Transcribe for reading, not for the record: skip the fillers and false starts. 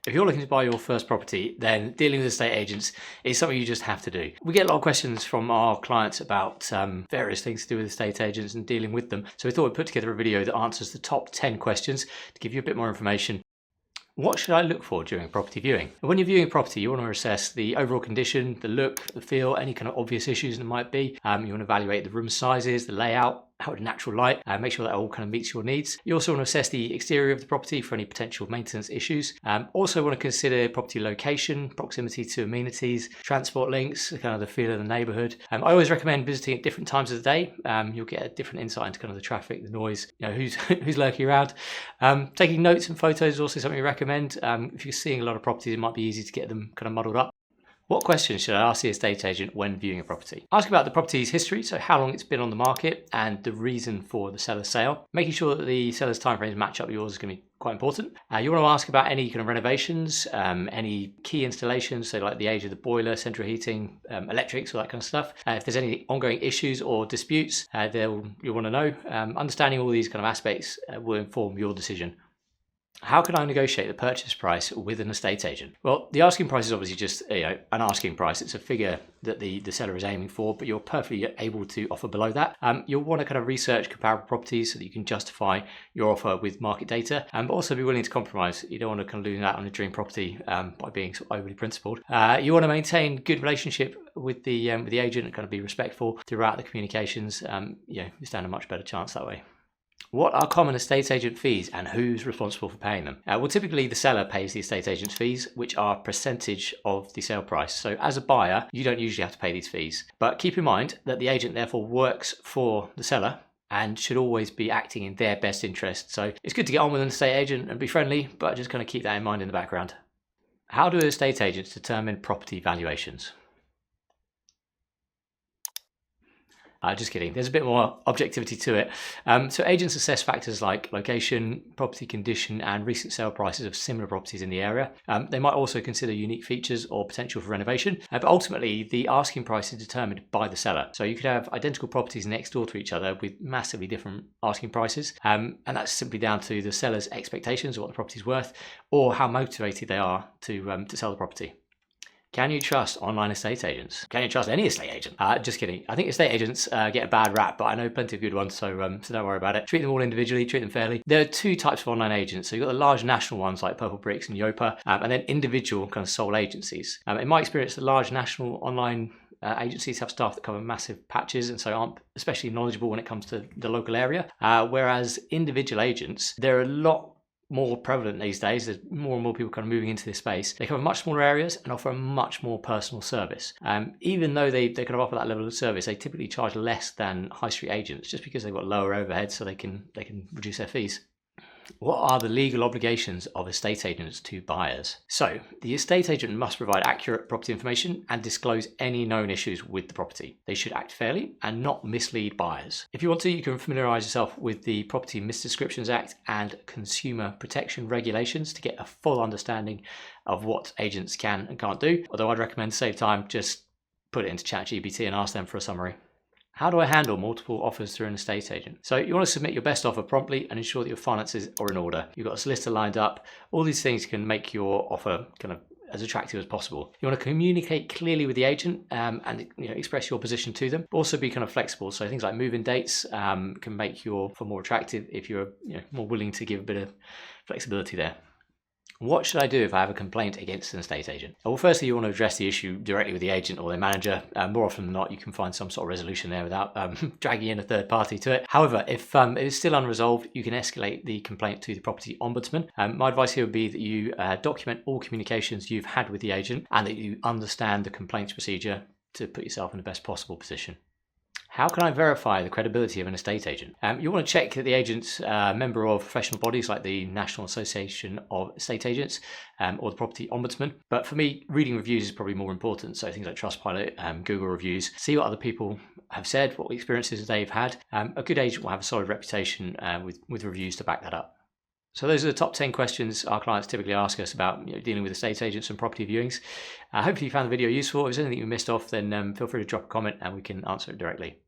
If you're looking to buy your first property, then dealing with estate agents is something you just have to do. We get a lot of questions from our clients about various things to do with estate agents and dealing with them. So we thought we'd put together a video that answers the top 10 questions to give you a bit more information. What should I look for during a property viewing? When you're viewing a property, you want to assess the overall condition, the look, the feel, any kind of obvious issues there might be. You want to evaluate the room sizes, the layout, how the natural light, make sure that all kind of meets your needs. You also want to assess the exterior of the property for any potential maintenance issues. Also want to consider property location, proximity to amenities, transport links, kind of the feel of the neighborhood. I always recommend visiting at different times of the day. You'll get a different insight into kind of the traffic, the noise, who's lurking around. Taking notes and photos is also something we recommend. If you're seeing a lot of properties, it might be easy to get them kind of muddled up. What questions should I ask the estate agent when viewing a property? Ask about the property's history, so how long it's been on the market and the reason for the seller's sale. Making sure that the seller's timeframes match up with yours is going to be quite important. You want to ask about any kind of renovations, any key installations, so like the age of the boiler, central heating, electrics, all that kind of stuff. If there's any ongoing issues or disputes, you'll want to know. Understanding all these kind of aspects will inform your decision. How can I negotiate the purchase price with an estate agent? Well, the asking price is obviously just an asking price. It's a figure that the seller is aiming for, but you're perfectly able to offer below that. You'll want to kind of research comparable properties so that you can justify your offer with market data, but also be willing to compromise. You don't want to kind of lose out on a dream property by being sort of overly principled. You want to maintain good relationship with the agent and kind of be respectful throughout the communications. You stand a much better chance that way. What are common estate agent fees and who's responsible for paying them? Well, typically the seller pays the estate agent's fees, which are a percentage of the sale price. So as a buyer, you don't usually have to pay these fees. But keep in mind that the agent therefore works for the seller and should always be acting in their best interest. So it's good to get on with an estate agent and be friendly, but just kind of keep that in mind in the background. How do estate agents determine property valuations? Just kidding. There's a bit more objectivity to it. So agents assess factors like location, property condition, and recent sale prices of similar properties in the area. They might also consider unique features or potential for renovation. But ultimately, the asking price is determined by the seller. So you could have identical properties next door to each other with massively different asking prices. And that's simply down to the seller's expectations of what the property is worth or how motivated they are to sell the property. Can you trust online estate agents? Can you trust any estate agent? Just kidding. I think estate agents get a bad rap, but I know plenty of good ones, so don't worry about it. Treat them all individually, treat them fairly. There are two types of online agents. So you've got the large national ones like Purple Bricks and Yopa, and then individual kind of sole agencies. In my experience, the large national online agencies have staff that cover massive patches and so aren't especially knowledgeable when it comes to the local area. Whereas individual agents, they're a lot more prevalent these days. There's more and more people kind of moving into this space. They cover much smaller areas and offer a much more personal service. Even though they kind of offer that level of service, they typically charge less than high street agents just because they've got lower overheads, so they can reduce their fees. What are the legal obligations of estate agents to buyers? So the estate agent must provide accurate property information and disclose any known issues with the property. They should act fairly and not mislead buyers. If you want to, you can familiarise yourself with the Property Misdescriptions Act and Consumer Protection Regulations to get a full understanding of what agents can and can't do. Although I'd recommend to save time, just put it into ChatGPT and ask them for a summary. How do I handle multiple offers through an estate agent? So you want to submit your best offer promptly and ensure that your finances are in order. You've got a solicitor lined up. All these things can make your offer kind of as attractive as possible. You want to communicate clearly with the agent and express your position to them. Also be kind of flexible. So things like move-in dates can make your offer more attractive if you're more willing to give a bit of flexibility there. What should I do if I have a complaint against an estate agent? Well, firstly, you want to address the issue directly with the agent or their manager. More often than not, you can find some sort of resolution there without dragging in a third party to it. However, if it is still unresolved, you can escalate the complaint to the property ombudsman. My advice here would be that you document all communications you've had with the agent and that you understand the complaints procedure to put yourself in the best possible position. How can I verify the credibility of an estate agent? You want to check that the agent's a member of professional bodies like the National Association of Estate Agents or the Property Ombudsman. But for me, reading reviews is probably more important. So things like Trustpilot, Google reviews, see what other people have said, what experiences they've had. A good agent will have a solid reputation with reviews to back that up. So those are the top 10 questions our clients typically ask us about dealing with estate agents and property viewings. Hopefully you found the video useful. If there's anything you missed off, then feel free to drop a comment and we can answer it directly.